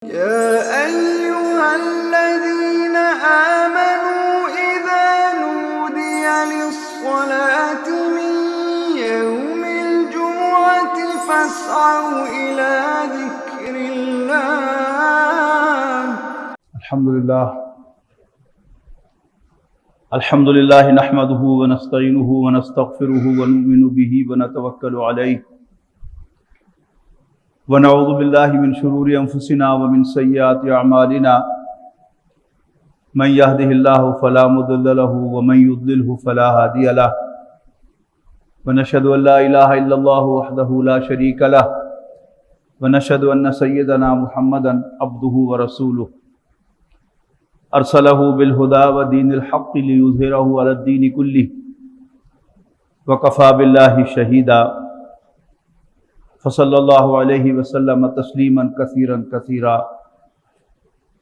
يا أيها الذين آمنوا إذا نودي للصلاة من يوم الجمعة فاسعوا إلى ذكر الله. الحمد لله نحمده ونستعينه ونستغفره ونؤمن به ونتوكل عليه ونعوذ بالله من شرور أنفسنا ومن سيئات أعمالنا من يهده الله فلا مضل له ومن يضلله فلا هادي له ونشهد أن لا إله إلا الله وحده لا شريك له ونشهد أن سيدنا محمدا عبده ورسوله أرسله بالهدى ودين الحق ليظهره على الدين كله وكفى بالله شهيدا فصلى الله عليه وسلم تسليما كثيرا كثيرا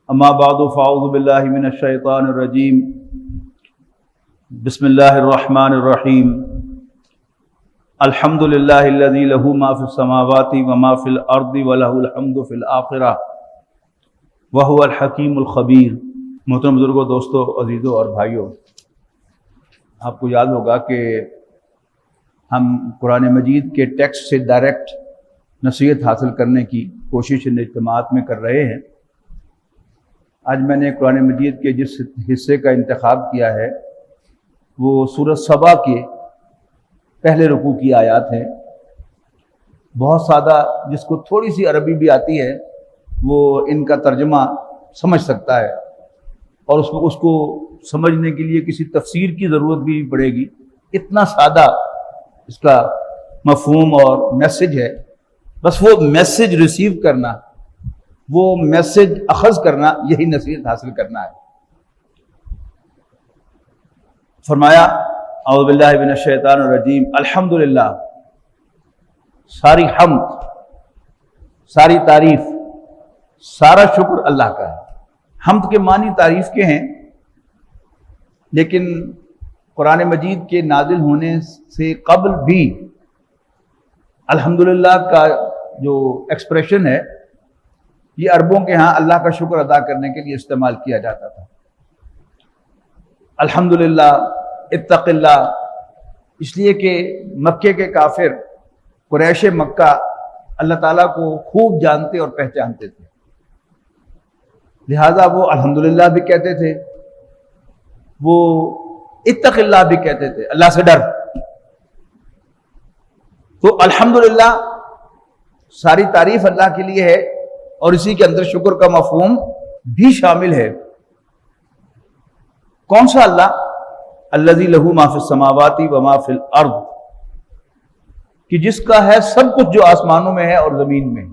أما بعد فأعوذ بالله من الشيطان الرجيم بسم الله الرحمن الرحيم الحمد لله الذي له ما في السماوات وما في الأرض وله الحمد في الآخرة وهو الحكيم الخبير. محترم بزرگوں، دوستوں، عزیزوں اور بھائیوں، آپ کو یاد ہوگا کہ ہم قرآن مجید کے ٹیکسٹ سے ڈائریکٹ نصیحت حاصل کرنے کی کوشش ان اجتماعات میں کر رہے ہیں. آج میں نے قرآن مجید کے جس حصے کا انتخاب کیا ہے وہ سورۃ سبا کے پہلے رکوع کی آیات ہیں. بہت سادہ، جس کو تھوڑی سی عربی بھی آتی ہے وہ ان کا ترجمہ سمجھ سکتا ہے، اور اس کو سمجھنے کے لیے کسی تفسیر کی ضرورت بھی پڑے گی. اتنا سادہ اس کا مفہوم اور میسج ہے. بس وہ میسج ریسیو کرنا، وہ میسج اخذ کرنا، یہی نصیحت حاصل کرنا ہے. فرمایا اعوذ باللہ من الشیطان الرجیم الحمدللہ، ساری حمد، ساری تعریف، سارا شکر اللہ کا ہے. حمد کے معنی تعریف کے ہیں، لیکن قرآن مجید کے نازل ہونے سے قبل بھی الحمدللہ کا جو ایکسپریشن ہے یہ عربوں کے ہاں اللہ کا شکر ادا کرنے کے لیے استعمال کیا جاتا تھا. الحمدللہ، اتق اللہ، اس لیے کہ مکے کے کافر، قریش مکہ اللہ تعالیٰ کو خوب جانتے اور پہچانتے تھے، لہذا وہ الحمدللہ بھی کہتے تھے، وہ اتق اللہ بھی کہتے تھے، اللہ سے ڈر. تو الحمدللہ ساری تعریف اللہ کے لیے ہے، اور اسی کے اندر شکر کا مفہوم بھی شامل ہے. کون سا اللہ؟ الذی لہ ما فی السماوات و ما فی الارض، کہ جس کا ہے سب کچھ جو آسمانوں میں ہے اور زمین میں.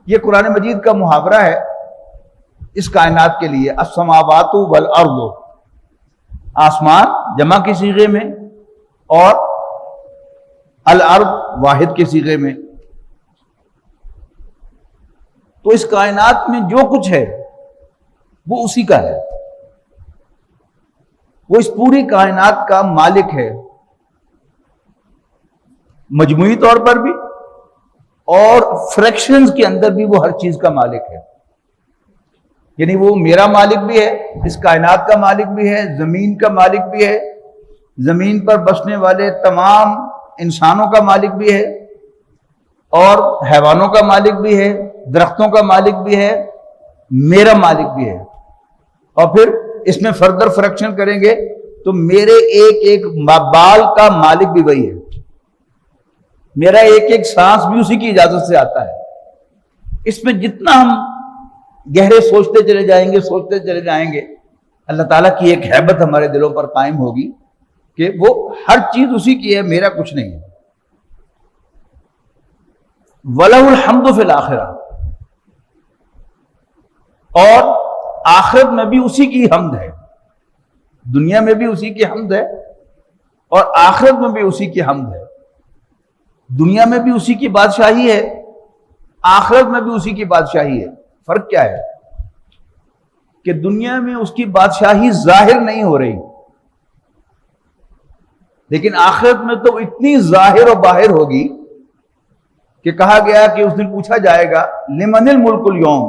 یہ قرآن مجید کا محاورہ ہے اس کائنات کے لیے. السماوات والارض، آسمان جمع کے صیغے میں اور الارض واحد کے صیغے میں. تو اس کائنات میں جو کچھ ہے وہ اسی کا ہے. وہ اس پوری کائنات کا مالک ہے، مجموعی طور پر بھی اور فریکشنز کے اندر بھی وہ ہر چیز کا مالک ہے. یعنی وہ میرا مالک بھی ہے، اس کائنات کا مالک بھی ہے، زمین کا مالک بھی ہے، زمین پر بسنے والے تمام انسانوں کا مالک بھی ہے، اور حیوانوں کا مالک بھی ہے، درختوں کا مالک بھی ہے، میرا مالک بھی ہے. اور پھر اس میں فردر فریکشن کریں گے تو میرے ایک ایک بال کا مالک بھی وہی ہے، میرا ایک ایک سانس بھی اسی کی اجازت سے آتا ہے. اس میں جتنا ہم گہرے سوچتے چلے جائیں گے اللہ تعالیٰ کی ایک ہیبت ہمارے دلوں پر قائم ہوگی کہ وہ ہر چیز اسی کی ہے، میرا کچھ نہیں ہے. وَلَهُ الْحَمْدُ فِي الْآخِرَةِ، اور آخرت میں بھی اسی کی حمد ہے. دنیا میں بھی اسی کی حمد ہے اور آخرت میں بھی اسی کی حمد ہے. دنیا میں بھی اسی کی بادشاہی ہے، آخرت میں بھی اسی کی بادشاہی ہے. فرق کیا ہے کہ دنیا میں اس کی بادشاہی ظاہر نہیں ہو رہی، لیکن آخرت میں تو اتنی ظاہر و باہر ہوگی کہ کہا گیا کہ اس دن پوچھا جائے گا لمن الملک اليوم،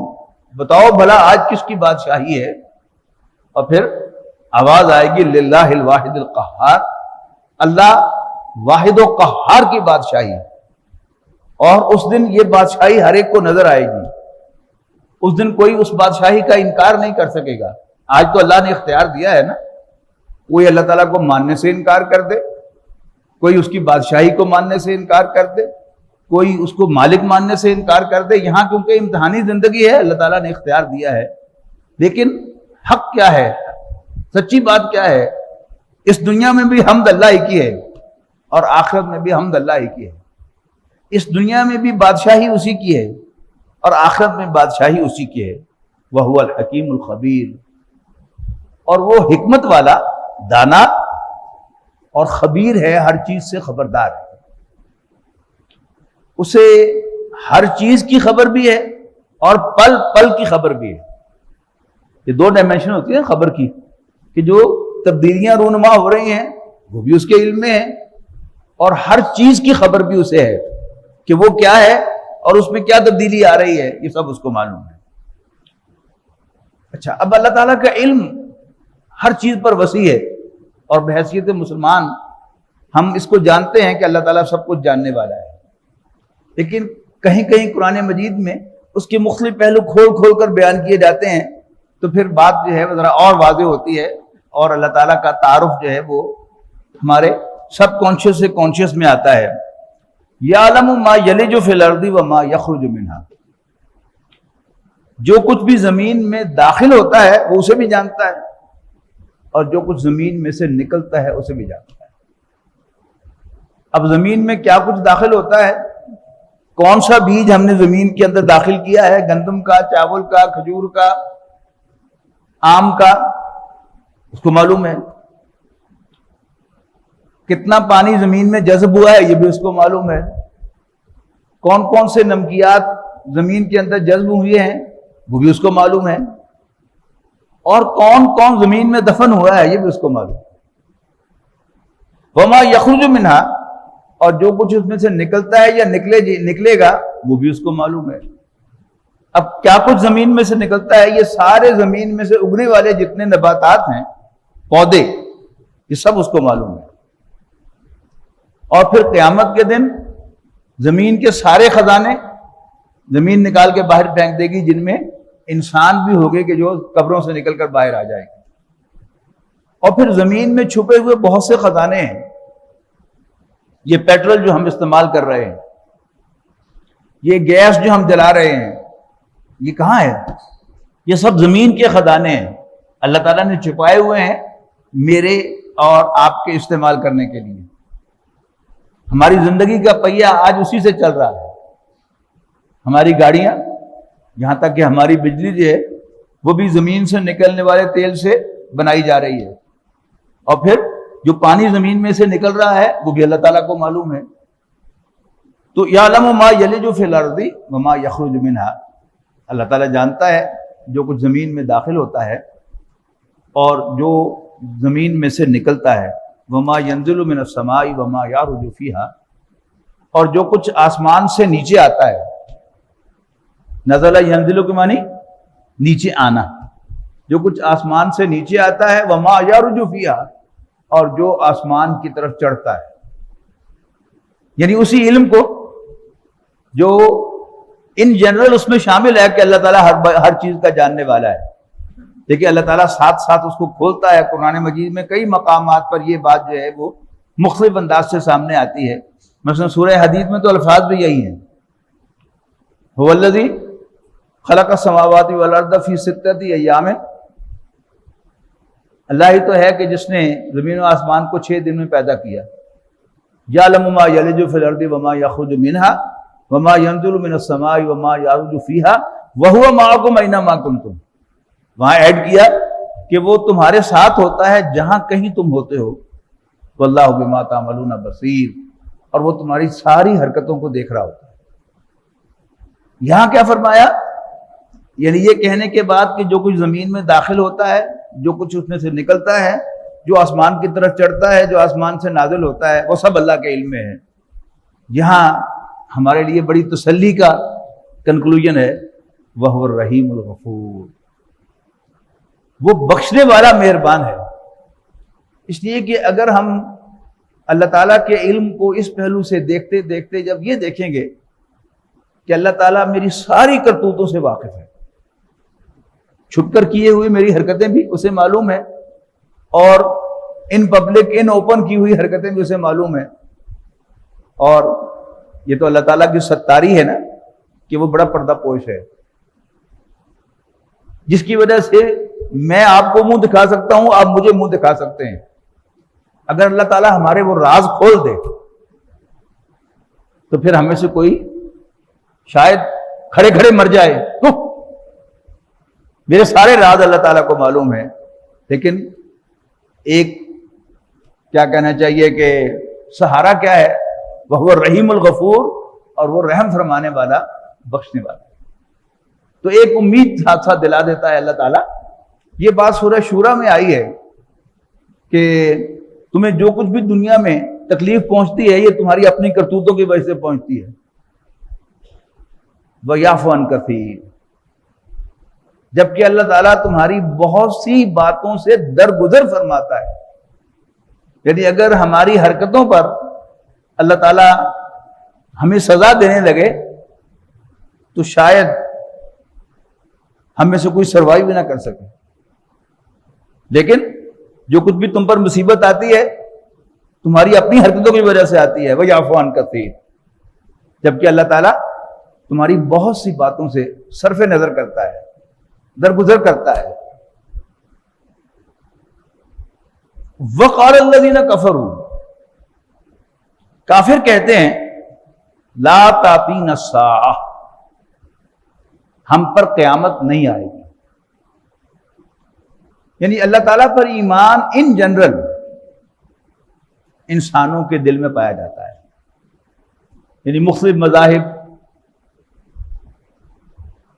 بتاؤ بھلا آج کس کی بادشاہی ہے، اور پھر آواز آئے گی للہ الواحد القہار، اللہ واحد و قہار کی بادشاہی ہے، اور اس دن یہ بادشاہی ہر ایک کو نظر آئے گی، اس دن کوئی اس بادشاہی کا انکار نہیں کر سکے گا۔ آج تو اللہ نے اختیار دیا ہے نا، کوئی اللہ تعالیٰ کو ماننے سے انکار کر دے، کوئی اس کی بادشاہی کو ماننے سے انکار کر دے، کوئی اس کو مالک ماننے سے انکار کر دے۔ یہاں کیونکہ امتحانی زندگی ہے، اللہ تعالیٰ نے اختیار دیا ہے، لیکن حق کیا ہے، سچی بات کیا ہے؟ اس دنیا میں بھی حمد اللہ ہی کی ہے اور آخرت میں بھی حمد اللہ ہی کی ہے۔ اس دنیا میں بھی بادشاہی اسی کی ہے اور آخرت میں بادشاہی اسی کی ہے۔ وَهُوَ الْحَكِيمُ الْخَبِيرُ، اور وہ حکمت والا، دانا اور خبیر ہے، ہر چیز سے خبردار ہے، اسے ہر چیز کی خبر بھی ہے اور پل پل کی خبر بھی ہے۔ یہ دو ڈائمینشن ہوتی ہے خبر کی، کہ جو تبدیلیاں رونما ہو رہی ہیں وہ بھی اس کے علم میں ہے، اور ہر چیز کی خبر بھی اسے ہے کہ وہ کیا ہے اور اس میں کیا تبدیلی آ رہی ہے، یہ سب اس کو معلوم ہے۔ اچھا، اب اللہ تعالیٰ کا علم ہر چیز پر وسیع ہے، اور بحیثیت مسلمان ہم اس کو جانتے ہیں کہ اللہ تعالیٰ سب کچھ جاننے والا ہے، لیکن کہیں کہیں قرآن مجید میں اس کے مختلف پہلو کھول کھول کر بیان کیے جاتے ہیں، تو پھر بات جو ہے وہ ذرا اور واضح ہوتی ہے، اور اللہ تعالیٰ کا تعارف جو ہے وہ ہمارے سب کانشیس سے کانشیس میں آتا ہے۔ یعلم ما یلج فی الارض وما یخرج منہا، جو کچھ بھی زمین میں داخل ہوتا ہے وہ اسے بھی جانتا ہے، اور جو کچھ زمین میں سے نکلتا ہے اسے بھی جانتا ہے۔ اب زمین میں کیا کچھ داخل ہوتا ہے، کون سا بیج ہم نے زمین کے اندر داخل کیا ہے، گندم کا، چاول کا، کھجور کا، آم کا، اس کو معلوم ہے۔ کتنا پانی زمین میں جذب ہوا ہے یہ بھی اس کو معلوم ہے۔ کون کون سے نمکیات زمین کے اندر جذب ہوئے ہیں وہ بھی اس کو معلوم ہے، اور کون کون زمین میں دفن ہوا ہے یہ بھی اس کو معلوم ہے۔ وما یخرج منہا، اور جو کچھ اس میں سے نکلتا ہے یا نکلے گا وہ بھی اس کو معلوم ہے۔ اب کیا کچھ زمین میں سے نکلتا ہے، یہ سارے زمین میں سے اگنے والے جتنے نباتات ہیں، پودے، یہ سب اس کو معلوم ہے۔ اور پھر قیامت کے دن زمین کے سارے خزانے زمین نکال کے باہر پھینک دے گی، جن میں انسان بھی ہوگے کہ جو قبروں سے نکل کر باہر آ جائیں گے۔ اور پھر زمین میں چھپے ہوئے بہت سے خزانے ہیں، یہ پیٹرول جو ہم استعمال کر رہے ہیں، یہ گیس جو ہم جلا رہے ہیں، یہ کہاں ہے؟ یہ سب زمین کے خزانے ہیں، اللہ تعالیٰ نے چھپائے ہوئے ہیں میرے اور آپ کے استعمال کرنے کے لیے۔ ہماری زندگی کا پہیہ آج اسی سے چل رہا ہے، ہماری گاڑیاں، یہاں تک کہ ہماری بجلی جو ہے وہ بھی زمین سے نکلنے والے تیل سے بنائی جا رہی ہے، اور پھر جو پانی زمین میں سے نکل رہا ہے وہ بھی اللہ تعالیٰ کو معلوم ہے۔ تو یعلم ما یلج فی الارض وما یخرج منہا، اللہ تعالیٰ جانتا ہے جو کچھ زمین میں داخل ہوتا ہے اور جو زمین میں سے نکلتا ہے، وما ینزل من السماء وما یعرج فیہا، اور جو کچھ آسمان سے نیچے آتا ہے، نزل ینزل کے معنی نیچے آنا، جو کچھ آسمان سے نیچے آتا ہے، وما یعرج فیہا، اور جو آسمان کی طرف چڑھتا ہے، یعنی اسی علم کو جو ان جنرل اس میں شامل ہے کہ اللہ تعالیٰ ہر چیز کا جاننے والا ہے، لیکن اللہ تعالیٰ ساتھ ساتھ اس کو کھولتا ہے۔ قرآن مجید میں کئی مقامات پر یہ بات جو ہے وہ مختلف انداز سے سامنے آتی ہے، مثلا سورہ حدید میں تو الفاظ بھی یہی ہیں، هو الذی خلق السماوات والارض فی ستۃ ایام، اللہ ہی تو ہے کہ جس نے زمین و آسمان کو 6 دن میں پیدا کیا۔ یعلم ما یلج فی الارض وما یخرج منہا وما ینزل من السماء وما یعرج فیہا وہو معکم اینما کنتم، وہاں ایڈ کیا کہ وہ تمہارے ساتھ ہوتا ہے جہاں کہیں تم ہوتے ہو، واللہ بما تعملون بصیر، اور وہ تمہاری ساری حرکتوں کو دیکھ رہا ہوتا ہے۔ یہاں کیا فرمایا؟ یعنی یہ کہنے کے بعد کہ جو کچھ زمین میں داخل ہوتا ہے، جو کچھ اس میں سے نکلتا ہے، جو آسمان کی طرف چڑھتا ہے، جو آسمان سے نازل ہوتا ہے، وہ سب اللہ کے علم میں ہے۔ یہاں ہمارے لیے بڑی تسلی کا کنکلوژن ہے، وَهُوَ الرَّحِيمُ الْغَفُورُ، وہ بخشنے والا مہربان ہے۔ اس لیے کہ اگر ہم اللہ تعالیٰ کے علم کو اس پہلو سے دیکھتے دیکھتے جب یہ دیکھیں گے کہ اللہ تعالیٰ میری ساری کرتوتوں سے واقف ہے، چھپ کر کیے ہوئے میری حرکتیں بھی اسے معلوم ہے، اور ان پبلک ان اوپن کی ہوئی حرکتیں بھی اسے معلوم ہے، اور یہ تو اللہ تعالیٰ کی ستاری ہے نا کہ وہ بڑا پردہ پوش ہے، جس کی وجہ سے میں آپ کو منہ دکھا سکتا ہوں، آپ مجھے منہ دکھا سکتے ہیں۔ اگر اللہ تعالیٰ ہمارے وہ راز کھول دے تو پھر ہمیں سے کوئی شاید کھڑے کھڑے مر جائے۔ میرے سارے راز اللہ تعالیٰ کو معلوم ہے، لیکن ایک کیا کہنا چاہیے کہ سہارا کیا ہے، وہ الرحیم الغفور، اور وہ رحم فرمانے والا، بخشنے والا۔ تو ایک امید ساتھ ساتھ دلا دیتا ہے اللہ تعالیٰ۔ یہ بات سورہ شورا میں آئی ہے کہ تمہیں جو کچھ بھی دنیا میں تکلیف پہنچتی ہے یہ تمہاری اپنی کرتوتوں کی وجہ سے پہنچتی ہے۔ وَيَعْفُو عَنْ كَثِيرٍ، جبکہ اللہ تعالیٰ تمہاری بہت سی باتوں سے درگزر فرماتا ہے۔ یعنی اگر ہماری حرکتوں پر اللہ تعالیٰ ہمیں سزا دینے لگے تو شاید ہم میں سے کوئی سروائیو بھی نہ کر سکے، لیکن جو کچھ بھی تم پر مصیبت آتی ہے تمہاری اپنی حرکتوں کی وجہ سے آتی ہے۔ وَيَعْفُو عَنْ كَثِيرٍ، جبکہ اللہ تعالیٰ تمہاری بہت سی باتوں سے صرف نظر کرتا ہے، درگزر کرتا ہے۔ وَقَالَ الَّذِينَ كَفَرُوا، کافر کہتے ہیں لا تَأْتِينَا السَّاعَةُ، ہم پر قیامت نہیں آئے گی۔ یعنی اللہ تعالیٰ پر ایمان ان جنرل انسانوں کے دل میں پایا جاتا ہے، یعنی مختلف مذاہب،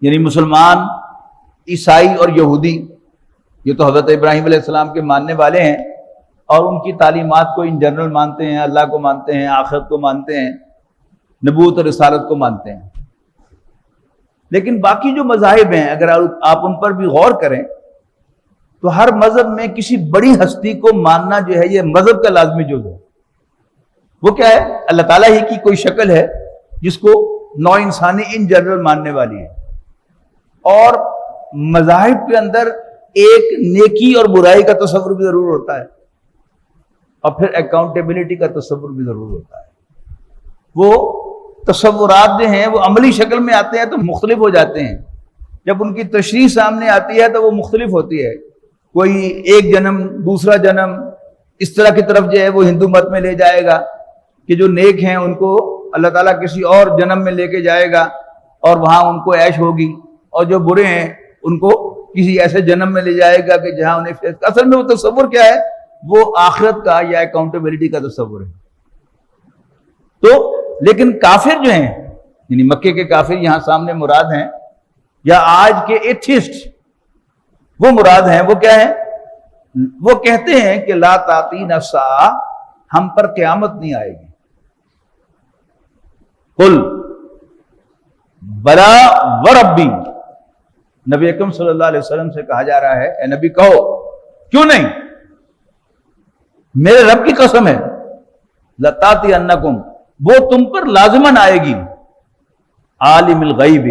یعنی مسلمان، عیسائی اور یہودی، یہ تو حضرت ابراہیم علیہ السلام کے ماننے والے ہیں اور ان کی تعلیمات کو ان جنرل مانتے ہیں، اللہ کو مانتے ہیں، آخرت کو مانتے ہیں، نبوت اور رسالت کو مانتے ہیں۔ لیکن باقی جو مذاہب ہیں اگر آپ ان پر بھی غور کریں تو ہر مذہب میں کسی بڑی ہستی کو ماننا جو ہے یہ مذہب کا لازمی جز ہے۔ وہ کیا ہے؟ اللہ تعالیٰ ہی کی کوئی شکل ہے جس کو نوع انسانی ان جنرل ماننے والی ہے، اور مذاہب کے اندر ایک نیکی اور برائی کا تصور بھی ضرور ہوتا ہے، اور پھر اکاؤنٹیبلٹی کا تصور بھی ضرور ہوتا ہے۔ وہ تصورات جو ہیں وہ عملی شکل میں آتے ہیں تو مختلف ہو جاتے ہیں، جب ان کی تشریح سامنے آتی ہے تو وہ مختلف ہوتی ہے۔ کوئی ایک جنم، دوسرا جنم، اس طرح کی طرف جو ہے وہ ہندو مت میں لے جائے گا کہ جو نیک ہیں ان کو اللہ تعالیٰ کسی اور جنم میں لے کے جائے گا اور وہاں ان کو عیش ہوگی، اور جو برے ہیں ان کو کسی ایسے جنم میں لے جائے گا کہ جہاں انہیں اصل میں وہ تصور کیا ہے؟ وہ آخرت کا یا اکاؤنٹیبلٹی کا تصور ہے۔ تو لیکن کافر جو ہیں، یعنی مکے کے کافر یہاں سامنے مراد ہیں، یا آج کے ایتھیسٹ وہ مراد ہیں، وہ کیا ہیں؟ وہ کہتے ہیں کہ لا تأتینا الساعہ، ہم پر قیامت نہیں آئے گی۔ قل بلا وربی، نبی اکرم صلی اللہ علیہ وسلم سے کہا جا رہا ہے اے نبی کہو کیوں نہیں، میرے رب کی قسم ہے، لتاتینکم، وہ تم پر لازماً آئے گی، عالم الغیب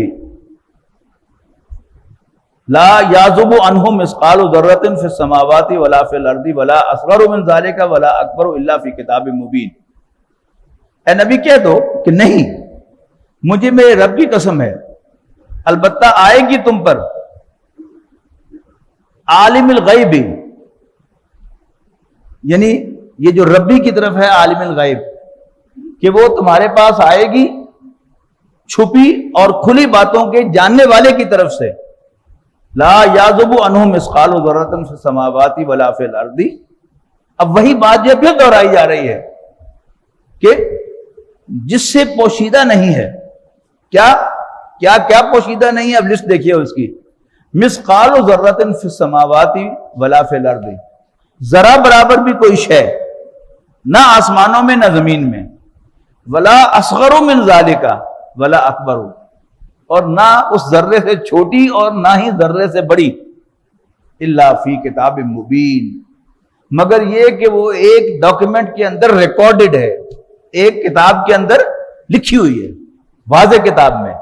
لا یعزب عنہ مثقال ذرۃ فی السماوات ولا فی الارض ولا اصغر من ذلک ولا اکبر الا فی کتاب مبین۔ اے نبی کہہ دو کہ نہیں، مجھے میرے رب کی قسم ہے، البتہ آئے گی تم پر عالم الغیب، یعنی یہ جو ربی کی طرف ہے عالم الغیب، کہ وہ تمہارے پاس آئے گی چھپی اور کھلی باتوں کے جاننے والے کی طرف سے۔ لا یعزب عنہ مثقال ذرۃ فی السماوات ولا فی الارض، اب وہی بات جو پھر دہرائی جا رہی ہے کہ جس سے پوشیدہ نہیں ہے، کیا کیا کیا پوشیدہ نہیں ہے؟ اب لسٹ دیکھیے اس کی، مثقال ذرۃ فی السماوات ولا فی الارض، ذرا برابر بھی کوئی شے، نہ آسمانوں میں نہ زمین میں، ولا اصغر من ذالک ولا اکبر، اور نہ اس ذرے سے چھوٹی اور نہ ہی ذرے سے بڑی، الا فی کتاب مبین، مگر یہ کہ وہ ایک ڈاکیومنٹ کے اندر ریکارڈڈ ہے، ایک کتاب کے اندر لکھی ہوئی ہے، واضح کتاب میں.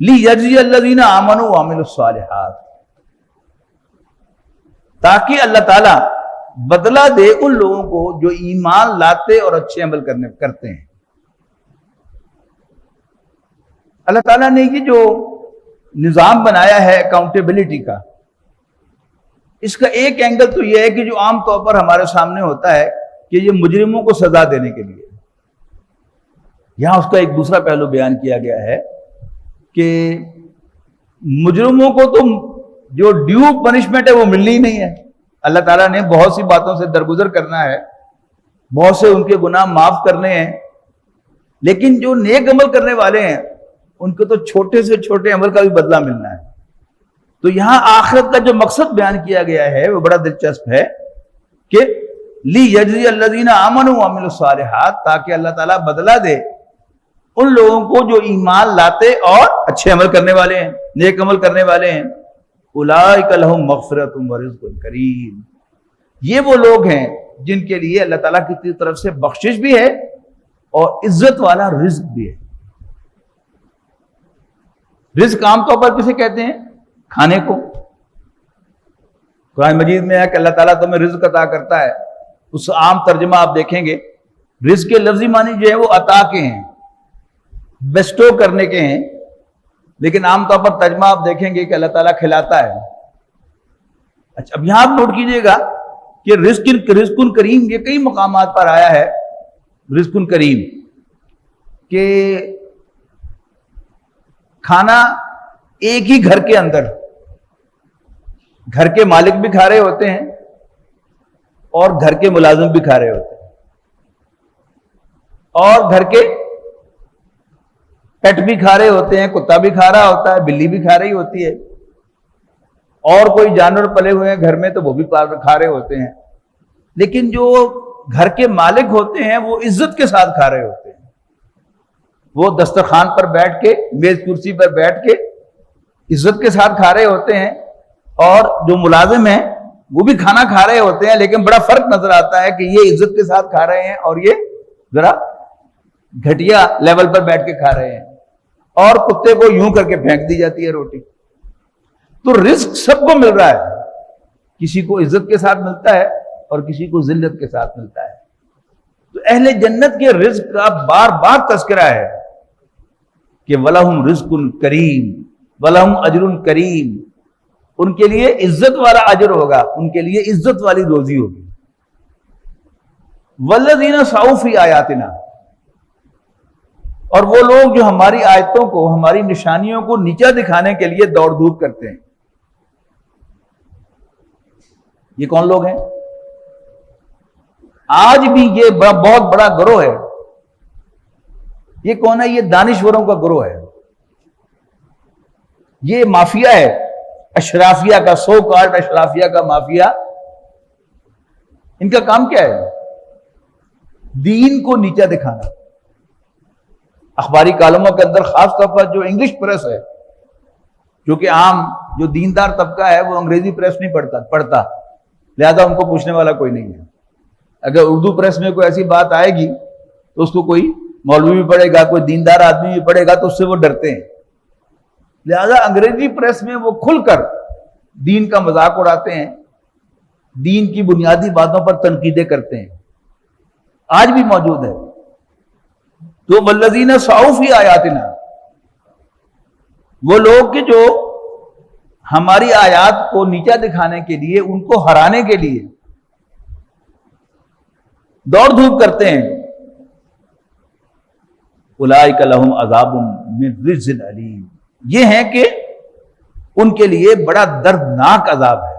لیجزی الذین آمنوا وعملوا الصالحات، تاکہ اللہ تعالیٰ بدلہ دے ان لوگوں کو جو ایمان لاتے اور اچھے عمل کرتے ہیں. اللہ تعالیٰ نے یہ جو نظام بنایا ہے اکاؤنٹیبلٹی کا، اس کا ایک اینگل تو یہ ہے کہ جو عام طور پر ہمارے سامنے ہوتا ہے کہ یہ مجرموں کو سزا دینے کے لیے، یہاں اس کا ایک دوسرا پہلو بیان کیا گیا ہے کہ مجرموں کو تو جو ڈیو پنشمنٹ ہے وہ ملنی ہی نہیں ہے. اللہ تعالیٰ نے بہت سی باتوں سے درگزر کرنا ہے، بہت سے ان کے گناہ معاف کرنے ہیں، لیکن جو نیک عمل کرنے والے ہیں ان کو تو چھوٹے سے چھوٹے عمل کا بھی بدلہ ملنا ہے. تو یہاں آخرت کا جو مقصد بیان کیا گیا ہے وہ بڑا دلچسپ ہے کہ لیجزی الذین آمنوا وعملوا الصالحات، تاکہ اللہ تعالیٰ بدلہ دے ان لوگوں کو جو ایمان لاتے اور اچھے عمل کرنے والے ہیں، نیک عمل کرنے والے ہیں. اولئک لہم مغفرۃ ورزق کریم، یہ وہ لوگ ہیں جن کے لیے اللہ تعالیٰ کی طرف سے بخشش بھی ہے اور عزت والا رزق بھی ہے. رزق عام طور پر کسے کہتے ہیں؟ کھانے کو. قرآن مجید میں ہے کہ اللہ تعالیٰ تمہیں رزق عطا کرتا ہے، اس عام ترجمہ آپ دیکھیں گے رزق کے لفظی معنی جو ہے وہ عطا کے ہیں، بیسٹو کرنے کے ہیں، لیکن عام طور پر ترجمہ آپ دیکھیں گے کہ اللہ تعالیٰ کھلاتا ہے. اچھا، اب یہاں آپ نوٹ کیجئے گا کہ رزق کریم یہ کئی مقامات پر آیا ہے. رزق کریم کہ کھانا ایک ہی گھر کے اندر گھر کے مالک بھی کھا رہے ہوتے ہیں اور گھر کے ملازم بھی کھا رہے ہوتے ہیں، اور گھر کے پیٹ بھی کھا رہے ہوتے ہیں، کتا بھی کھا رہا ہوتا ہے، بلی بھی کھا رہی ہوتی ہے، اور کوئی جانور پلے ہوئے ہیں گھر میں تو وہ بھی کھا رہے ہوتے ہیں. لیکن جو گھر کے مالک ہوتے ہیں وہ عزت کے ساتھ کھا رہے ہوتے ہیں، وہ دسترخوان پر بیٹھ کے، میز کرسی پر بیٹھ کے عزت کے ساتھ کھا رہے ہوتے ہیں، اور جو ملازم ہیں وہ بھی کھانا کھا رہے ہوتے ہیں، لیکن بڑا فرق نظر آتا ہے کہ یہ عزت کے ساتھ کھا رہے ہیں اور یہ ذرا گھٹیا لیول پر بیٹھ کے کھا رہے ہیں، اور کتے کو یوں کر کے پھینک دی جاتی ہے روٹی. تو رزق سب کو مل رہا ہے، کسی کو عزت کے ساتھ ملتا ہے اور کسی کو ذلت کے ساتھ ملتا ہے. تو اہل جنت کے رزق کا بار بار تذکرہ ہے کہ وَلَهُمْ رِزْقٌ كَرِيمٌ وَلَهُمْ أَجْرٌ كَرِيمٌ، ان کے لیے عزت والا اجر ہوگا، ان کے لیے عزت والی روزی ہوگی. وَالَّذِينَ سَعُوا فِي آيَاتِنَا، اور وہ لوگ جو ہماری آیتوں کو، ہماری نشانیوں کو نیچا دکھانے کے لیے دوڑ دھوپ کرتے ہیں. یہ کون لوگ ہیں؟ آج بھی یہ بہت بڑا گروہ ہے. یہ کون ہے؟ یہ دانشوروں کا گروہ ہے، یہ مافیا ہے اشرافیہ کا، سو کارڈ اشرافیہ کا مافیا. ان کا کام کیا ہے؟ دین کو نیچا دکھانا. اخباری کالموں کے اندر خاص طور پر جو انگلش پریس ہے، کیونکہ عام جو دیندار طبقہ ہے وہ انگریزی پریس نہیں پڑھتا، لہذا ان کو پوچھنے والا کوئی نہیں ہے. اگر اردو پریس میں کوئی ایسی بات آئے گی تو اس کو کوئی مولوی بھی پڑھے گا، کوئی دیندار آدمی بھی پڑھے گا، تو اس سے وہ ڈرتے ہیں. لہذا انگریزی پریس میں وہ کھل کر دین کا مذاق اڑاتے ہیں، دین کی بنیادی باتوں پر تنقیدیں کرتے ہیں. آج بھی موجود ہے. تو والذین سعوا فی آیاتنا، وہ لوگ کہ جو ہماری آیات کو نیچا دکھانے کے لیے، ان کو ہرانے کے لیے دوڑ دھوپ کرتے ہیں. اولئک لہم عذاب من رجز علیم، یہ ہیں کہ ان کے لیے بڑا دردناک عذاب ہے.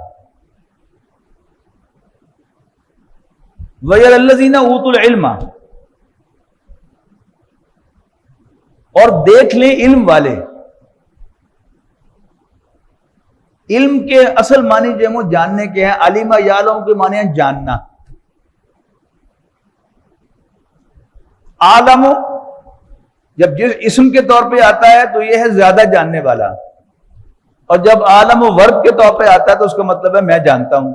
وَيَرَى الَّذِينَ أُوتُوا الْعِلْمَ، اور دیکھ لیں علم والے. علم کے اصل معنی جو ہے وہ جاننے کے ہیں. علم یعلم کے معنی ہے جاننا. عالم جب جس اسم کے طور پہ آتا ہے تو یہ ہے زیادہ جاننے والا، اور جب عالم و ورب کے طور پہ آتا ہے تو اس کا مطلب ہے میں جانتا ہوں.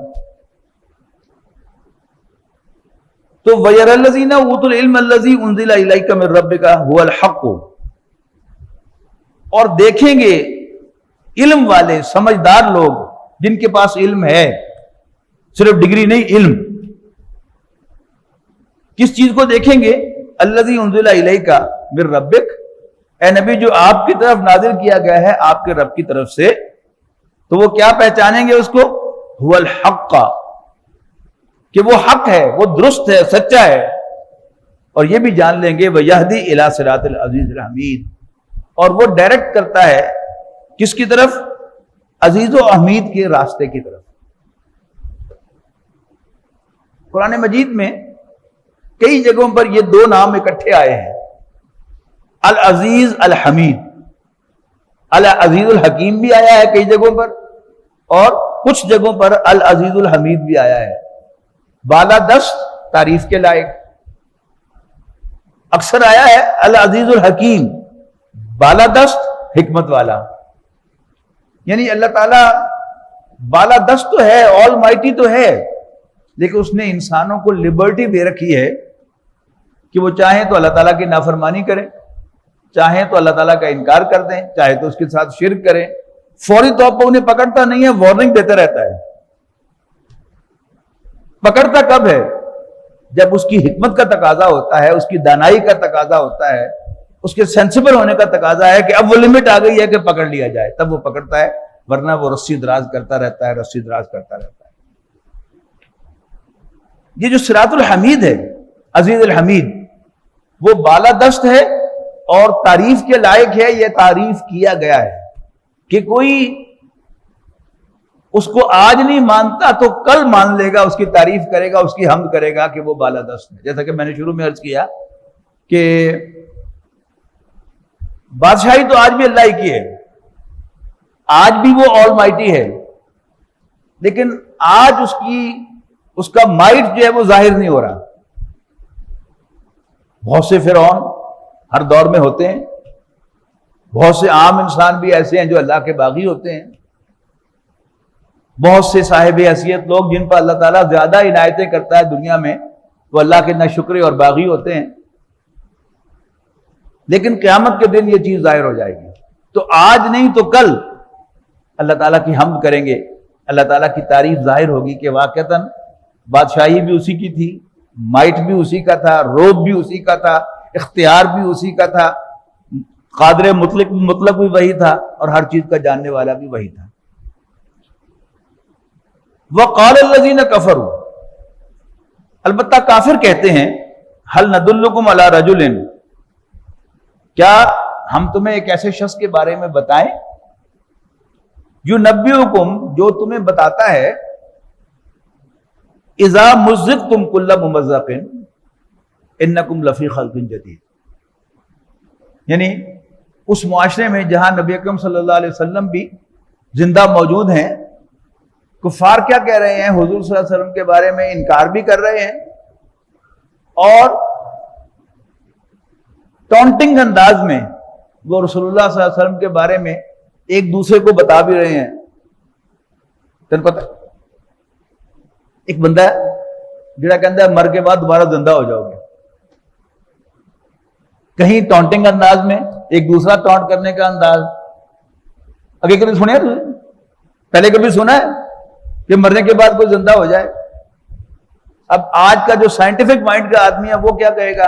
تو وَيَرَى الَّذِينَ أُوتُوا الْعِلْمَ الَّذِي أُنزِلَ إِلَيْكَ مِن رَّبِّكَ هُوَ الْحَقُّ، اور دیکھیں گے علم والے سمجھدار لوگ جن کے پاس علم ہے، صرف ڈگری نہیں، علم. کس چیز کو دیکھیں گے؟ الذی انزل الیک من ربک، اے نبی جو آپ کی طرف نازل کیا گیا ہے آپ کے رب کی طرف سے. تو وہ کیا پہچانیں گے اس کو؟ هو الحق، کہ وہ حق ہے، وہ درست ہے، سچا ہے. اور یہ بھی جان لیں گے وَيَهْدِي إِلَى صِرَاطِ الْعَزِيزِ الْحَمِيدِ، اور وہ ڈائریکٹ کرتا ہے کس کی طرف؟ عزیز و حمید کے راستے کی طرف. قرآن مجید میں کئی جگہوں پر یہ دو نام اکٹھے آئے ہیں، العزیز الحمید. العزیز الحکیم بھی آیا ہے کئی جگہوں پر، اور کچھ جگہوں پر العزیز الحمید بھی آیا ہے. بالا دست تعریف کے لائق. اکثر آیا ہے العزیز الحکیم، بالا دست حکمت والا. یعنی اللہ تعالیٰ بالا دست تو ہے، آل مائٹی تو ہے، لیکن اس نے انسانوں کو لبرٹی دے رکھی ہے کہ وہ چاہیں تو اللہ تعالیٰ کی نافرمانی کریں، چاہیں تو اللہ تعالیٰ کا انکار کر دیں، چاہے تو اس کے ساتھ شرک کریں. فوری طور پر انہیں پکڑتا نہیں ہے، وارننگ دیتا رہتا ہے. پکڑتا کب ہے؟ جب اس کی حکمت کا تقاضا ہوتا ہے، اس کی دانائی کا تقاضا ہوتا ہے، اس کے سینسیبل ہونے کا تقاضا ہے کہ اب وہ لمٹ آ گئی ہے کہ پکڑ لیا جائے، تب وہ پکڑتا ہے، ورنہ وہ رسی دراز کرتا رہتا ہے، رسی دراز کرتا رہتا ہے. یہ جو صراط الحمید ہے، عزیز الحمید، وہ بالا دست ہے اور تعریف کے لائق ہے. یہ تعریف کیا گیا ہے کہ کوئی اس کو آج نہیں مانتا تو کل مان لے گا، اس کی تعریف کرے گا، اس کی حمد کرے گا کہ وہ بالا دست ہے. جیسا کہ میں نے شروع میں عرض کیا کہ بادشاہی تو آج بھی اللہ ہی کی ہے، آج بھی وہ آل مائٹی ہے، لیکن آج اس کا مائٹ جو ہے وہ ظاہر نہیں ہو رہا. بہت سے فرعون ہر دور میں ہوتے ہیں، بہت سے عام انسان بھی ایسے ہیں جو اللہ کے باغی ہوتے ہیں، بہت سے صاحب حیثیت لوگ جن پر اللہ تعالیٰ زیادہ عنایتیں کرتا ہے دنیا میں، وہ اللہ کے ناشکرے اور باغی ہوتے ہیں. لیکن قیامت کے دن یہ چیز ظاہر ہو جائے گی. تو آج نہیں تو کل اللہ تعالیٰ کی حمد کریں گے، اللہ تعالیٰ کی تعریف ظاہر ہوگی کہ واقعتاً بادشاہی بھی اسی کی تھی، مائٹ بھی اسی کا تھا، روب بھی اسی کا تھا، اختیار بھی اسی کا تھا، قادر مطلق بھی وہی تھا، اور ہر چیز کا جاننے والا بھی وہی تھا. وَقَالَ الَّذِينَ كَفَرُوا، البتہ کافر کہتے ہیں، هَلْ نَدُلُّكُمْ عَلَى رَجُلٍ، کیا ہم تمہیں ایک ایسے شخص کے بارے میں بتائیں، يُنَبِّئُكُمْ، جو تمہیں بتاتا ہے، اذا مزقتم کل ممزق انکم لفی خلق جدید. یعنی اس معاشرے میں جہاں نبی اکرم صلی اللہ علیہ وسلم بھی زندہ موجود ہیں، کفار کیا کہہ رہے ہیں؟ حضور صلی اللہ علیہ وسلم کے بارے میں انکار بھی کر رہے ہیں، اور ٹونٹنگ انداز میں وہ رسول اللہ صلی اللہ علیہ وسلم کے بارے میں ایک دوسرے کو بتا بھی رہے ہیں. تن پتہ ایک بندہ ہے جڑا کہتا ہے مر کے بعد دوبارہ زندہ ہو جاؤ گے، کہیں ٹونٹنگ انداز میں، ایک دوسرا ٹونٹ کرنے کا انداز. اگے کبھی سنیا تھی؟ پہلے کبھی سنا ہے کہ مرنے کے بعد کوئی زندہ ہو جائے؟ اب آج کا جو سائنٹیفک مائنڈ کا آدمی ہے وہ کیا کہے گا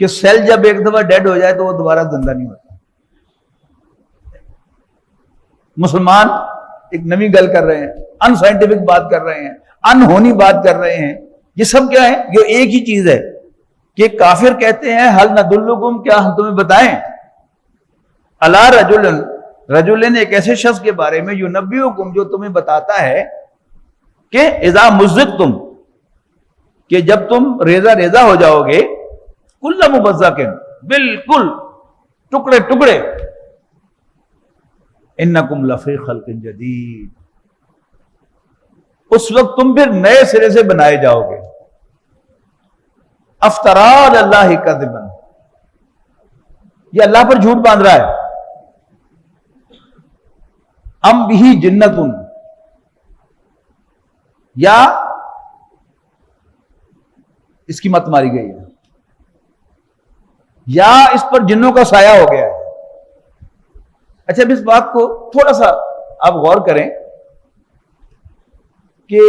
کہ سیل جب ایک دفعہ ڈیڈ ہو جائے تو وہ دوبارہ زندہ نہیں ہوتا. مسلمان ایک نئی گل کر رہے ہیں، ان سائنٹیفک بات کر رہے ہیں، انہونی بات کر رہے ہیں. یہ سب کیا ہے؟ یہ ایک ہی چیز ہے کہ کافر کہتے ہیں حل ندلکم، کیا ہم تمہیں بتائیں، الا رجلن ایک ایسے شخص کے بارے میں، ینبئکم جو تمہیں بتاتا ہے کہ اذا مزقتم، کہ جب تم ریزہ ریزہ ہو جاؤ گے، کل ممزق، بالکل ٹکڑے ٹکڑے، انکم لفی خلق جدید، اس وقت تم پھر نئے سرے سے بنائے جاؤ گے. افترا علی اللہ کذبا، یہ اللہ پر جھوٹ باندھ رہا ہے. ام بہ جنۃ، یا اس کی مت ماری گئی ہے، یا اس پر جنوں کا سایہ ہو گیا ہے. اچھا اب اس بات کو تھوڑا سا آپ غور کریں کہ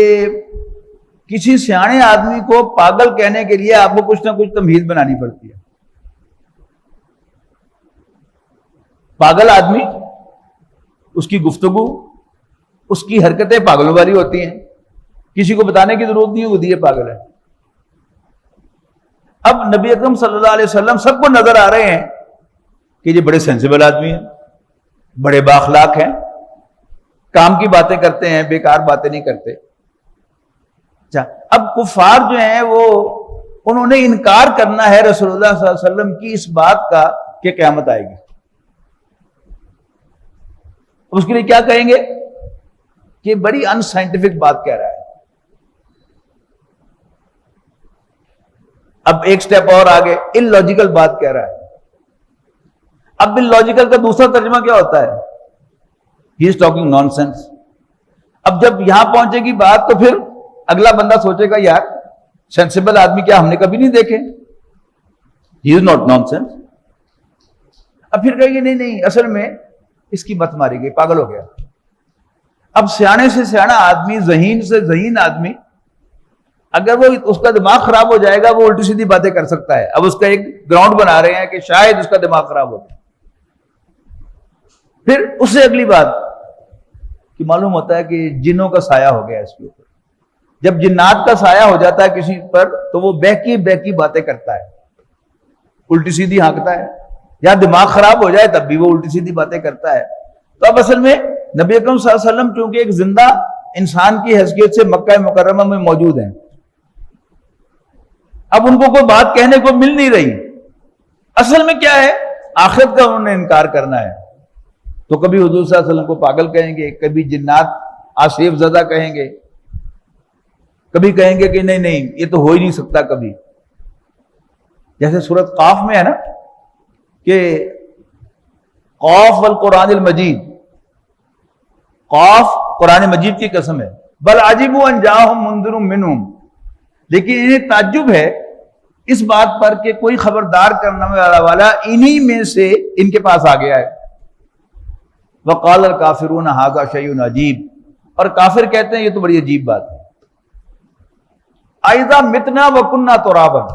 کسی سیانے آدمی کو پاگل کہنے کے لیے آپ کو کچھ نہ کچھ تمہید بنانی پڑتی ہے. پاگل آدمی، اس کی گفتگو، اس کی حرکتیں پاگلوں والی ہوتی ہیں، کسی کو بتانے کی ضرورت نہیں ہوتی ہے پاگل ہے. اب نبی اکرم صلی اللہ علیہ وسلم سب کو نظر آ رہے ہیں کہ یہ بڑے سینسیبل آدمی ہیں، بڑے بااخلاق ہیں، کام کی باتیں کرتے ہیں، بیکار باتیں نہیں کرتے. اچھا اب کفار جو ہیں وہ انہوں نے انکار کرنا ہے رسول اللہ صلی اللہ علیہ وسلم کی اس بات کا کہ قیامت آئے گی. اس کے لیے کیا کہیں گے کہ بڑی ان سائنٹیفک بات کہہ رہا ہے. اب ایک سٹیپ اور آگے، ان لاجیکل بات کہہ رہا ہے. اب ان لاجیکل کا دوسرا ترجمہ کیا ہوتا ہے؟ ہی از ٹاکنگ نان سینس. اب جب یہاں پہنچے گی بات تو پھر اگلا بندہ سوچے گا یار سینسیبل آدمی کیا ہم نے کبھی نہیں دیکھے، ہی از ناٹ نان سینس. اب پھر کہیے نہیں نہیں اصل میں اس کی مت ماری گئی، پاگل ہو گیا. اب سیانے سے سیانا آدمی، ذہین سے ذہین آدمی، اگر وہ اس کا دماغ خراب ہو جائے گا وہ الٹی سیدھی باتیں کر سکتا ہے. اب اس کا ایک گراؤنڈ بنا رہے ہیں کہ شاید اس کا دماغ خراب ہو جائے. پھر اس سے اگلی بات کہ معلوم ہوتا ہے کہ جنوں کا سایہ ہو گیا اس کے اوپر. جب جنات کا سایہ ہو جاتا ہے کسی پر تو وہ بہکی بہکی باتیں کرتا ہے، الٹی سیدھی ہانکتا ہے، یا دماغ خراب ہو جائے تب بھی وہ الٹی سیدھی باتیں کرتا ہے. تو اب اصل میں نبی اکرم صلی اللہ علیہ وسلم چونکہ ایک زندہ انسان کی حیثیت سے مکہ مکرمہ میں موجود ہیں، اب ان کو کوئی بات کہنے کو مل نہیں رہی. اصل میں کیا ہے؟ آخرت کا انہوں نے انکار کرنا ہے. تو کبھی حضور صلی اللہ علیہ وسلم کو پاگل کہیں گے، کبھی جنات آصف زدہ کہیں گے، کبھی کہیں گے کہ نہیں نہیں یہ تو ہو ہی نہیں سکتا کبھی. جیسے سورۃ قاف میں ہے نا کہ قاف والقرآن المجید، قاف قرآن مجید کی قسم ہے، بل عجبوا ان جاءہم منذر منہم، لیکن انہیں تعجب ہے اس بات پر کہ کوئی خبردار کرنے والا انہی میں سے ان کے پاس آ گیا ہے. وقال الکافرون ھذا شیء عجیب، اور کافر کہتے ہیں یہ تو بڑی عجیب بات ہے. اذا متنا وکنا ترابا،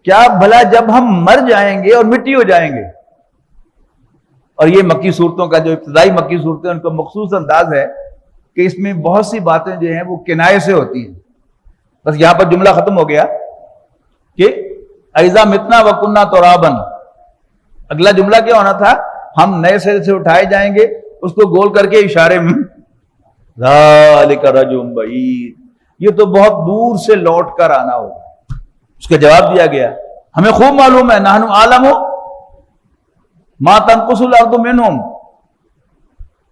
کیا بھلا جب ہم مر جائیں گے اور مٹی ہو جائیں گے. اور یہ مکی صورتوں کا جو ابتدائی مکی صورتیں ان کا مخصوص انداز ہے کہ اس میں بہت سی باتیں جو ہیں وہ کنایے سے ہوتی ہیں. بس یہاں پر جملہ ختم ہو گیا کہ اذا متنا وکنا ترابا، اگلا جملہ کیا ہونا تھا؟ ہم نئے سرے سے اٹھائے جائیں گے. اس کو گول کر کے اشارے میں ذالک رجل بعید، یہ تو بہت دور سے لوٹ کر آنا ہوگا. اس کا جواب دیا گیا ہمیں خوب معلوم ہے، نحن عالم ما تنقص الارض منہم،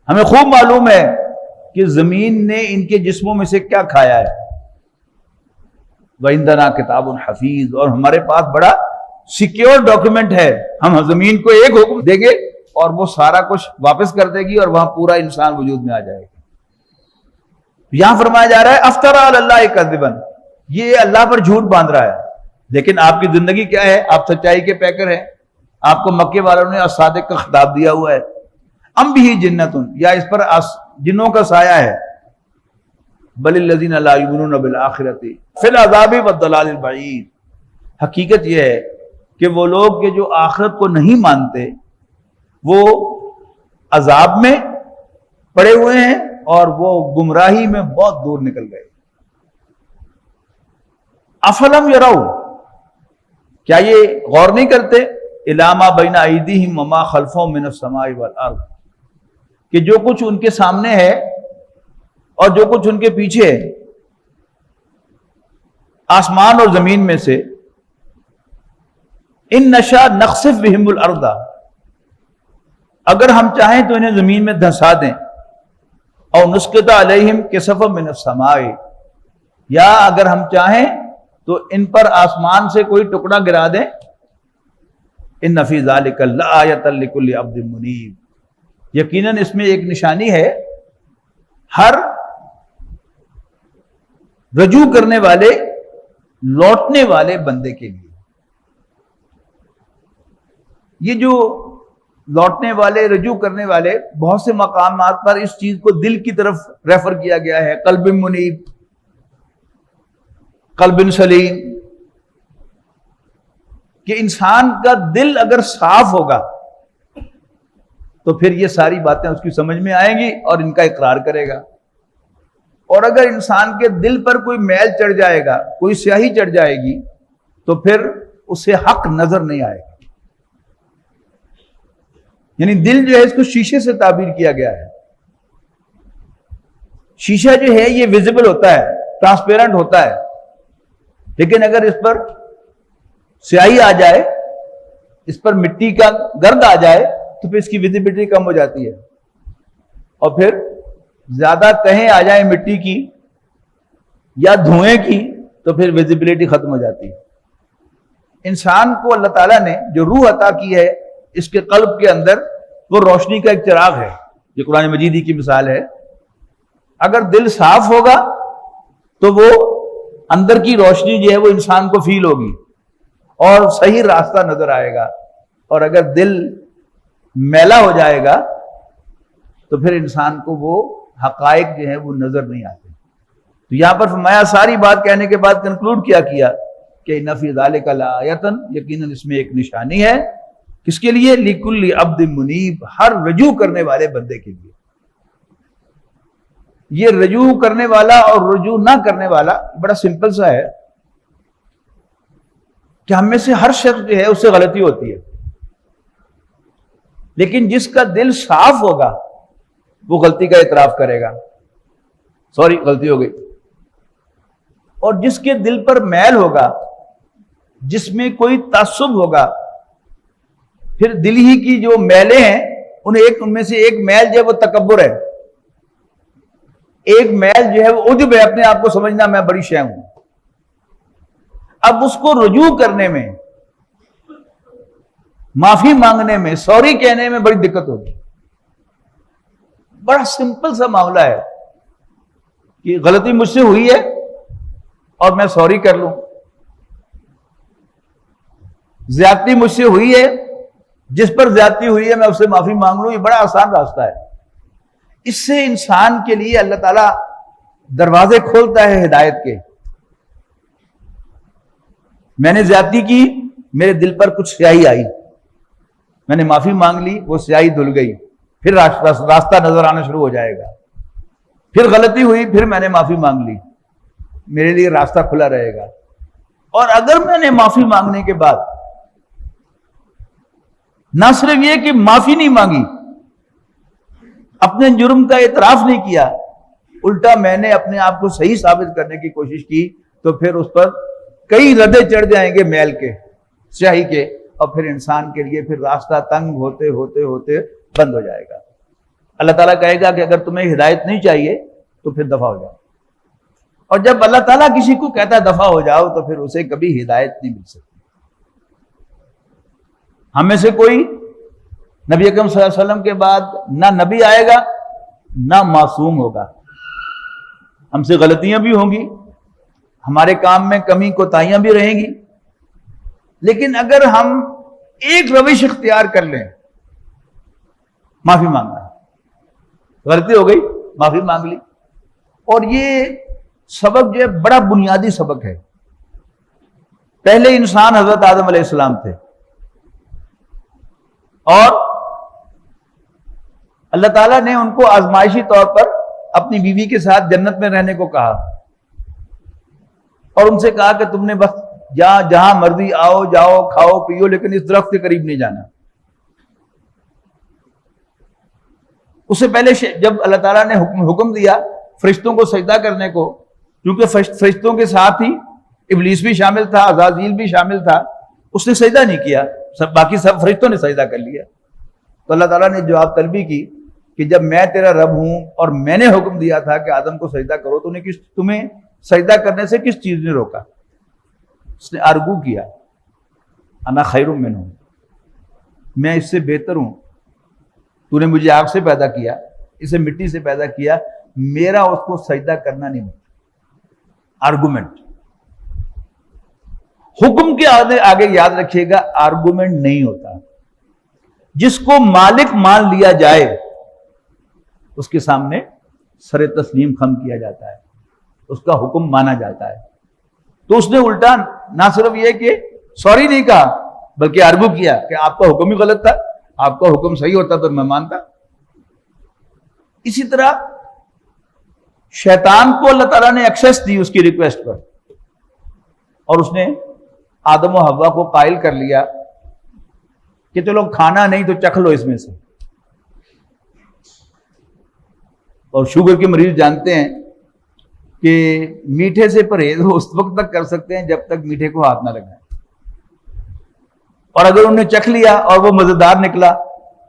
ہمیں خوب معلوم ہے کہ زمین نے ان کے جسموں میں سے کیا کھایا ہے. وعندنا کتاب حفیظ، اور ہمارے پاس بڑا سیکیور ڈاکیومنٹ ہے. ہم زمین کو ایک حکم دیں گے اور وہ سارا کچھ واپس کر دے گی اور وہاں پورا انسان وجود میں آ جائے گا. یہاں فرمایا جا رہا ہے افترا علی اللہ کذبا، یہ اللہ پر جھوٹ باندھ رہا ہے. لیکن آپ کی زندگی کیا ہے؟ آپ سچائی کے پیکر ہیں. آپ کو مکے والوں نے الصادق کا خطاب دیا ہوا ہے. ام بھی جنت، یا اس پر جنوں کا سایہ ہے. بل الذین لا یؤمنون بالآخرۃ فی العذاب والضلال البعید، حقیقت یہ ہے کہ وہ لوگ کہ جو آخرت کو نہیں مانتے وہ عذاب میں پڑے ہوئے ہیں اور وہ گمراہی میں بہت دور نکل گئے. افلم یروا، کیا یہ غور نہیں کرتے؟ الی ما بین ایدیہم وما خلفہم من السماء والارض، کہ جو کچھ ان کے سامنے ہے اور جو کچھ ان کے پیچھے ہے آسمان اور زمین میں سے. ان نشاء نخسف بہم الارض، اگر ہم چاہیں تو انہیں زمین میں دھنسا دیں. اور نسقط علیہم کسفا من السماء، یا اگر ہم چاہیں تو ان پر آسمان سے کوئی ٹکڑا گرا دیں. ان فی ذلک لآیۃ لکل عبد منیب، یقیناً اس میں ایک نشانی ہے ہر رجوع کرنے والے، لوٹنے والے بندے کے لیے. یہ جو لوٹنے والے، رجوع کرنے والے، بہت سے مقامات پر اس چیز کو دل کی طرف ریفر کیا گیا ہے. قلب منیب، قلب سلیم، کہ انسان کا دل اگر صاف ہوگا تو پھر یہ ساری باتیں اس کی سمجھ میں آئیں گی اور ان کا اقرار کرے گا. اور اگر انسان کے دل پر کوئی میل چڑھ جائے گا، کوئی سیاہی چڑھ جائے گی، تو پھر اسے حق نظر نہیں آئے گا. یعنی دل جو ہے اس کو شیشے سے تعبیر کیا گیا ہے. شیشہ جو ہے یہ ویزیبل ہوتا ہے، ٹرانسپیرنٹ ہوتا ہے، لیکن اگر اس پر سیاہی آ جائے، اس پر مٹی کا گرد آ جائے تو پھر اس کی ویزیبلٹی کم ہو جاتی ہے، اور پھر زیادہ تہیں آ جائیں مٹی کی یا دھوئیں کی تو پھر ویزیبلٹی ختم ہو جاتی ہے. انسان کو اللہ تعالیٰ نے جو روح عطا کی ہے اس کے قلب کے اندر، وہ روشنی کا ایک چراغ ہے. یہ قرآن مجید کی مثال ہے. اگر دل صاف ہوگا تو وہ اندر کی روشنی جو ہے وہ انسان کو فیل ہوگی اور صحیح راستہ نظر آئے گا. اور اگر دل میلا ہو جائے گا تو پھر انسان کو وہ حقائق جو ہیں وہ نظر نہیں آتے. تو یہاں پر فرمایا، ساری بات کہنے کے بعد کنکلوڈ کیا کہ ان فی ذلک لآیۃ، یقیناً اس میں ایک نشانی ہے. کس کے لیے؟ لکل عبد منیب، ہر رجوع کرنے والے بندے کے لیے. یہ رجوع کرنے والا اور رجوع نہ کرنے والا بڑا سمپل سا ہے کہ ہم میں سے ہر شخص جو ہے اس سے غلطی ہوتی ہے، لیکن جس کا دل صاف ہوگا وہ غلطی کا اعتراف کرے گا، سوری غلطی ہو گئی. اور جس کے دل پر میل ہوگا، جس میں کوئی تعصب ہوگا، پھر دل ہی کی جو میلیں ہیں ان میں سے ایک میل جو ہے وہ تکبر ہے، ایک میل جو ہے وہ عجب ہے، اپنے آپ کو سمجھنا میں بڑی شے ہوں. اب اس کو رجوع کرنے میں، معافی مانگنے میں، سوری کہنے میں بڑی دقت ہوگی. بڑا سمپل سا معاملہ ہے کہ غلطی مجھ سے ہوئی ہے اور میں سوری کر لوں، زیادتی مجھ سے ہوئی ہے، جس پر زیادتی ہوئی ہے میں اس سے معافی مانگ لوں. یہ بڑا آسان راستہ ہے. اس سے انسان کے لیے اللہ تعالیٰ دروازے کھولتا ہے ہدایت کے. میں نے زیادتی کی، میرے دل پر کچھ سیاہی آئی، میں نے معافی مانگ لی، وہ سیاہی دھل گئی، پھر راستہ نظر آنا شروع ہو جائے گا. پھر غلطی ہوئی، پھر میں نے معافی مانگ لی، میرے لیے راستہ کھلا رہے گا. اور اگر میں نے معافی مانگنے کے بعد نہ صرف یہ کہ معافی نہیں مانگی، اپنے جرم کا اعتراف نہیں کیا، الٹا میں نے اپنے آپ کو صحیح ثابت کرنے کی کوشش کی، تو پھر اس پر کئی ردے چڑھ جائیں گے میل کے، سیاہی کے، اور پھر انسان کے لیے پھر راستہ تنگ ہوتے ہوتے ہوتے بند ہو جائے گا. اللہ تعالیٰ کہے گا کہ اگر تمہیں ہدایت نہیں چاہیے تو پھر دفع ہو جاؤ. اور جب اللہ تعالیٰ کسی کو کہتا ہے دفع ہو جاؤ تو پھر اسے کبھی ہدایت نہیں مل سکتی. ہم میں سے کوئی نبی اکرم صلی اللہ علیہ وسلم کے بعد نہ نبی آئے گا نہ معصوم ہوگا. ہم سے غلطیاں بھی ہوں گی، ہمارے کام میں کمی کوتاہیاں بھی رہیں گی، لیکن اگر ہم ایک روش اختیار کر لیں، معافی مانگنا، غلطی ہو گئی معافی مانگ لی. اور یہ سبق جو ہے بڑا بنیادی سبق ہے. پہلے انسان حضرت آدم علیہ السلام تھے، اور اللہ تعالیٰ نے ان کو آزمائشی طور پر اپنی بیوی کے ساتھ جنت میں رہنے کو کہا، اور ان سے کہا کہ تم نے بس جہاں مرضی آؤ جاؤ کھاؤ پیو، لیکن اس درخت کے قریب نہیں جانا. اس سے پہلے جب اللہ تعالیٰ نے حکم دیا فرشتوں کو سجدہ کرنے کو، کیونکہ فرشتوں کے ساتھ ہی ابلیس بھی شامل تھا، عزازیل بھی شامل تھا، اس نے سجدہ نہیں کیا، باقی سب فرشتوں نے سجدہ کر لیا. تو اللہ تعالیٰ نے جواب طلبی کی کہ جب میں تیرا رب ہوں اور میں نے حکم دیا تھا کہ آدم کو سجدہ کرو، تو تمہیں سجدہ کرنے سے کس چیز نے روکا؟ اس نے آرگو کیا، انا خیر منہ، میں اس سے بہتر ہوں، تو نے مجھے آگ سے پیدا کیا، اسے مٹی سے پیدا کیا، میرا اس کو سجدہ کرنا نہیں بنتا۔ آرگومنٹ، حکم کے آگے یاد رکھیے گا آرگومنٹ نہیں ہوتا۔ جس کو مالک مان لیا جائے اس کے سامنے سر تسلیم خم کیا جاتا ہے، اس کا حکم مانا جاتا ہے۔ تو اس نے الٹا نہ صرف یہ کہ سوری نہیں کہا بلکہ آرگو کیا کہ آپ کا حکم ہی غلط تھا، آپ کا حکم صحیح ہوتا تو میں مانتا۔ اسی طرح شیطان کو اللہ تعالیٰ نے ایکسیس دی اس کی ریکویسٹ پر، اور اس نے آدم و حوا کو قائل کر لیا کہ چلو کھانا نہیں تو چکھ لو اس میں سے۔ اور شوگر کے مریض جانتے ہیں کہ میٹھے سے پرہیز وہ اس وقت تک کر سکتے ہیں جب تک میٹھے کو ہاتھ نہ لگائیں، اور اگر انہوں نے چکھ لیا اور وہ مزیدار نکلا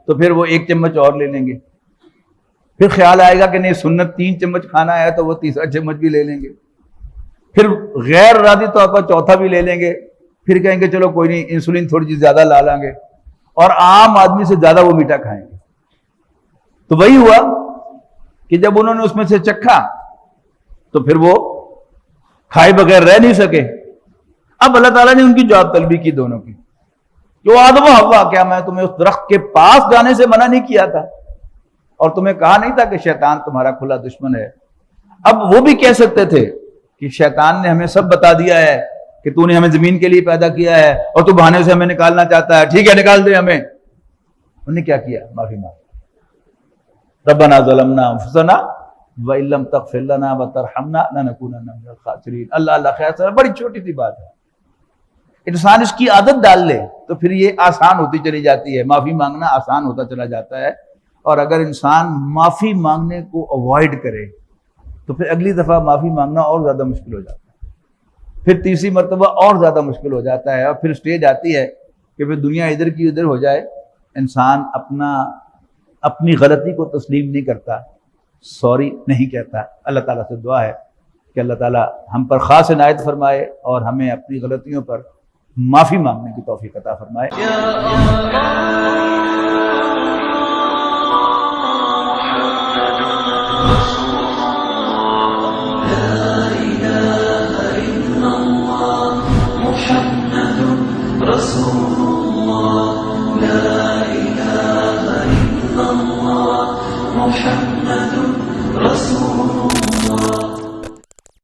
تو پھر وہ 1 چمچ اور لے لیں گے، پھر خیال آئے گا کہ نہیں سنت 3 چمچ کھانا ہے تو وہ 3را چمچ بھی لے لیں گے، پھر غیر ارادی طور پر 4تھا بھی لے لیں گے، پھر کہیں گے چلو کوئی نہیں انسولین تھوڑی سی زیادہ لا لیں گے، اور عام آدمی سے زیادہ وہ میٹھا کھائیں گے۔ تو وہی ہوا کہ جب انہوں نے اس میں سے چکھا تو پھر وہ کھائے بغیر رہ نہیں سکے۔ اب اللہ تعالیٰ نے ان کی جواب طلبی کی دونوں کی، جو آدم و حوا، کیا میں تمہیں اس درخت کے پاس جانے سے منع نہیں کیا تھا اور تمہیں کہا نہیں تھا کہ شیطان تمہارا کھلا دشمن ہے؟ اب وہ بھی کہہ سکتے تھے کہ شیطان نے ہمیں سب بتا دیا ہے کہ تو نے ہمیں زمین کے لیے پیدا کیا ہے اور تو بہانے سے ہمیں نکالنا چاہتا ہے، ٹھیک ہے نکال دے ہمیں۔ انہوں نے کیا کیا؟ معافی مانگی، ربنا ظلمنا انفسنا وان لم تغفر لنا وترحمنا لنکونن من الخاسرین۔ اللہ خیر سر، بڑی چھوٹی سی بات ہے، انسان اس کی عادت ڈال لے تو پھر یہ آسان ہوتی چلی جاتی ہے، معافی مانگنا آسان ہوتا چلا جاتا ہے۔ اور اگر انسان معافی مانگنے کو اوائڈ کرے تو پھر اگلی دفعہ معافی مانگنا اور زیادہ مشکل ہو جاتا ہے، پھر تیسری مرتبہ اور زیادہ مشکل ہو جاتا ہے، اور پھر سٹیج آتی ہے کہ پھر دنیا ادھر کی ادھر ہو جائے، انسان اپنی غلطی کو تسلیم نہیں کرتا، سوری نہیں کہتا۔ اللہ تعالیٰ سے دعا ہے کہ اللہ تعالیٰ ہم پر خاص عنایت فرمائے اور ہمیں اپنی غلطیوں پر معافی مانگنے کی توفیق عطا فرمائے۔